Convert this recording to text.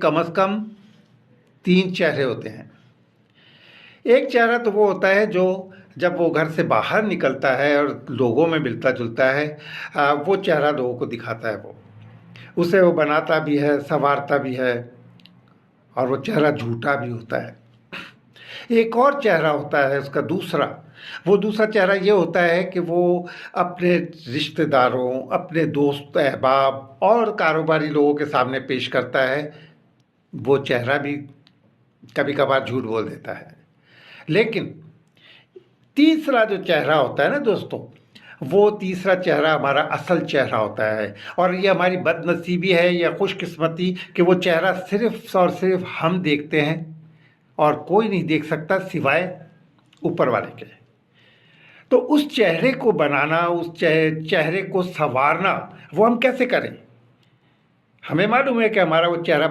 कम से कम 3 चेहरे होते हैं। एक चेहरा तो वो होता है जो जब वो घर से बाहर निकलता है और लोगों में मिलता-जुलता है, वो चेहरा लोगों को दिखाता है वो। उसे वो बनाता भी है, सँवारता भी है और वो चेहरा झूठा भी होता है। एक और चेहरा होता है उसका दूसरा, वो दूसरा चेहरा ये होता है कि वो अपने रिश्तेदारों, अपने दोस्त अहबाब और कारोबारी लोगों के सामने पेश करता है। वो चेहरा भी कभी-कभार झूठ बोल देता है। लेकिन तीसरा जो चेहरा होता है ना दोस्तों, वो तीसरा चेहरा हमारा असल चेहरा होता है और ये हमारी बदनसीबी है या खुशकिस्मती कि वो चेहरा सिर्फ़ और सिर्फ़ हम देखते हैं और कोई नहीं देख सकता सिवाय ऊपर वाले के। तो उस चेहरे को बनाना, उस चेहरे को सँवारना, वो हम कैसे करें? हमें मालूम है कि हमारा वो चेहरा